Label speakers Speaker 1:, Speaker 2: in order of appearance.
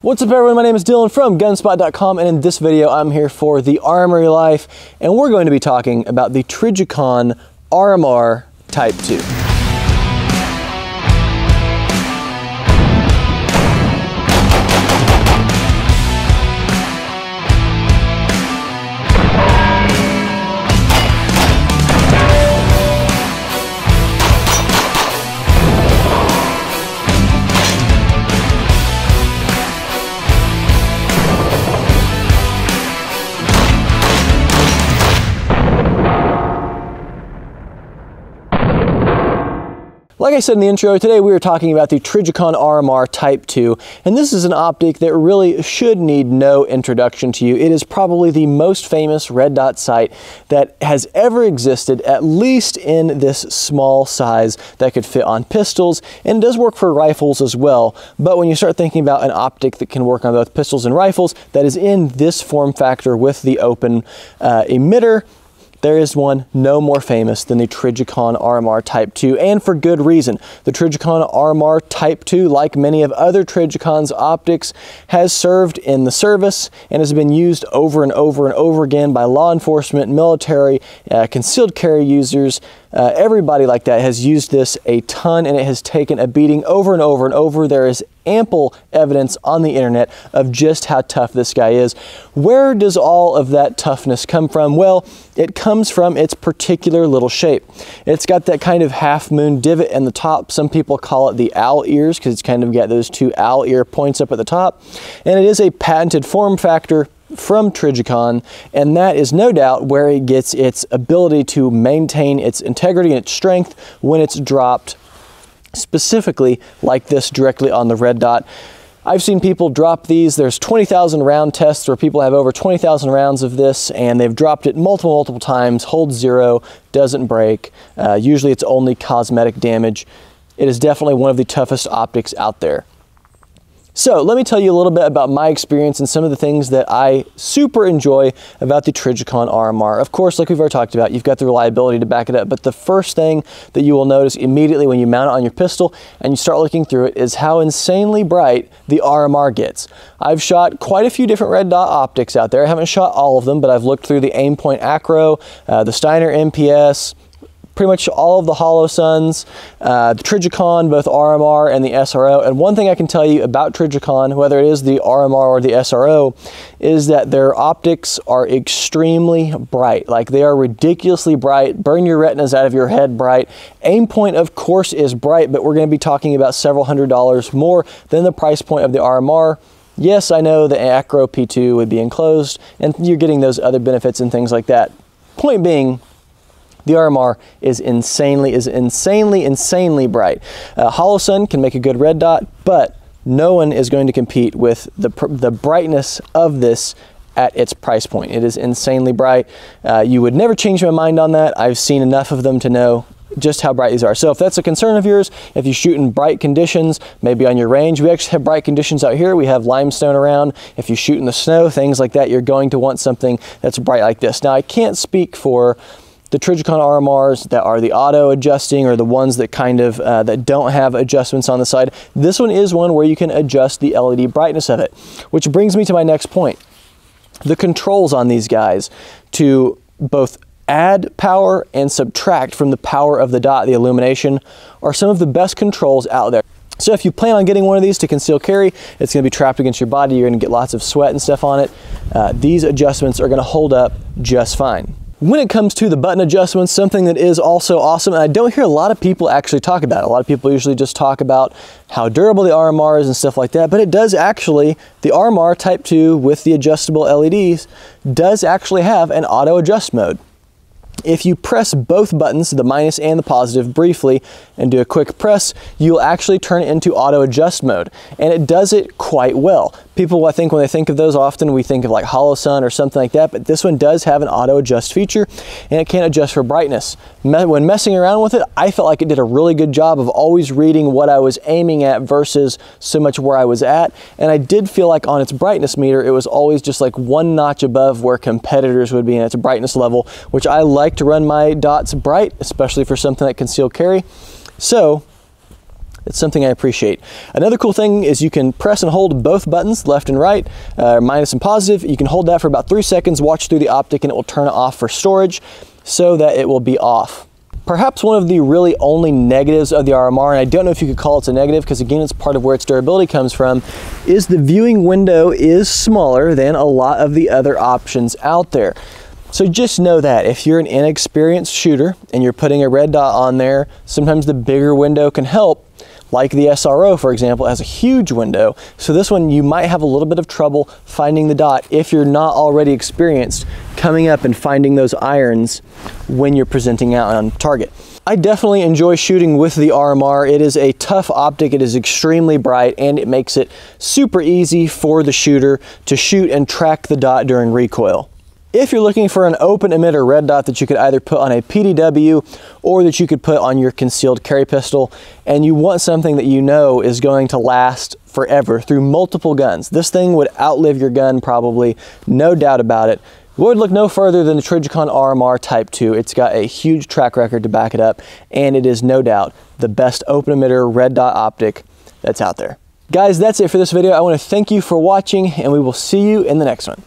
Speaker 1: What's up everyone, my name is Dylan from GunSpot.com, and in this video I'm here for the Armory Life, and we're going to be talking about the Trijicon RMR Type 2. Like I said in the intro, today we are talking about the Trijicon RMR Type 2, and this is an optic that really should need no introduction to you. It is probably the most famous red dot sight that has ever existed, at least in this small size that could fit on pistols, and it does work for rifles as well. But when you start thinking about an optic that can work on both pistols and rifles, that is in this form factor with the open emitter, there is one no more famous than the Trijicon RMR Type 2, and for good reason. The Trijicon RMR Type 2, like many of other Trijicon's optics, has served in the service and has been used over and over and over again by law enforcement, military, concealed carry users. Everybody like that has used this a ton, and it has taken a beating over and over and over. There is ample evidence on the internet of just how tough this guy is. Where does all of that toughness come from? Well, it comes from its particular little shape. It's got that kind of half moon divot in the top. Some people call it the owl ears because it's kind of got those two owl ear points up at the top. And it is a patented form factor from Trijicon, and that is no doubt where it gets its ability to maintain its integrity and its strength when it's dropped, specifically like this directly on the red dot. I've seen people drop these. There's 20,000 round tests where people have over 20,000 rounds of this, and they've dropped it multiple times, holds zero, doesn't break. Usually it's only cosmetic damage. It is definitely one of the toughest optics out there. So let me tell you a little bit about my experience and some of the things that I super enjoy about the Trijicon RMR. Of course, like we've already talked about, you've got the reliability to back it up, but the first thing that you will notice immediately when you mount it on your pistol and you start looking through it is how insanely bright the RMR gets. I've shot quite a few different red dot optics out there. I haven't shot all of them, but I've looked through the Aimpoint Acro, the Steiner MPS, pretty much all of the Holosuns, the Trijicon, both RMR and the SRO. And one thing I can tell you about Trijicon, whether it is the RMR or the SRO, is that their optics are extremely bright. Like, they are ridiculously bright, burn your retinas out of your head bright. Aimpoint, of course, is bright, but we're going to be talking about several $100s more than the price point of the RMR. Yes, I know the Acro P2 would be enclosed, and you're getting those other benefits and things like that. Point being, the RMR is insanely bright. Holosun can make a good red dot, but no one is going to compete with the brightness of this at its price point. It is insanely bright. You would never change my mind on that. I've seen enough of them to know just how bright these are. So if that's a concern of yours, if you shoot in bright conditions, maybe on your range, we actually have bright conditions out here. We have limestone around. If you shoot in the snow, things like that, you're going to want something that's bright like this. Now, I can't speak for the Trijicon RMRs that are the auto adjusting, or the ones that kind of that don't have adjustments on the side. This one is one where you can adjust the LED brightness of it, which brings me to my next point. The controls on these guys to both add power and subtract from the power of the dot, the illumination, are some of the best controls out there. So if you plan on getting one of these to conceal carry, it's going to be trapped against your body. You're going to get lots of sweat and stuff on it. These adjustments are going to hold up just fine. When it comes to the button adjustments, something that is also awesome, and I don't hear a lot of people actually talk about it. A lot of people usually just talk about how durable the RMR is and stuff like that, but it does actually, the RMR Type 2 with the adjustable LEDs does actually have an auto adjust mode. If you press both buttons, the minus and the positive, briefly and do a quick press, you'll actually turn it into auto adjust mode, and it does it quite well. People, I think, when they think of those, often we think of like Holosun or something like that, but this one does have an auto adjust feature, and it can adjust for brightness. When messing around with it, I felt like it did a really good job of always reading what I was aiming at versus so much where I was at, and I did feel like on its brightness meter, it was always just like one notch above where competitors would be in its brightness level, which I like to run my dots bright, especially for something like concealed carry. So It's something I appreciate. Another cool thing is you can press and hold both buttons, left and right, minus and positive. You can hold that for about 3 seconds, watch through the optic, and it will turn it off for storage so that it will be off. Perhaps one of the really only negatives of the RMR, and I don't know if you could call it a negative because again, it's part of where its durability comes from, is the viewing window is smaller than a lot of the other options out there. So just know that if you're an inexperienced shooter and you're putting a red dot on there, sometimes the bigger window can help. Like the SRO, for example, has a huge window. So this one, you might have a little bit of trouble finding the dot if you're not already experienced coming up and finding those irons when you're presenting out on target. I definitely enjoy shooting with the RMR. It is a tough optic, it is extremely bright, and it makes it super easy for the shooter to shoot and track the dot during recoil. If you're looking for an open emitter red dot that you could either put on a PDW or that you could put on your concealed carry pistol, and you want something that you know is going to last forever through multiple guns, this thing would outlive your gun probably, no doubt about it. You would look no further than the Trijicon RMR Type 2. It's got a huge track record to back it up, and it is no doubt the best open emitter red dot optic that's out there. Guys, that's it for this video. I want to thank you for watching, and we will see you in the next one.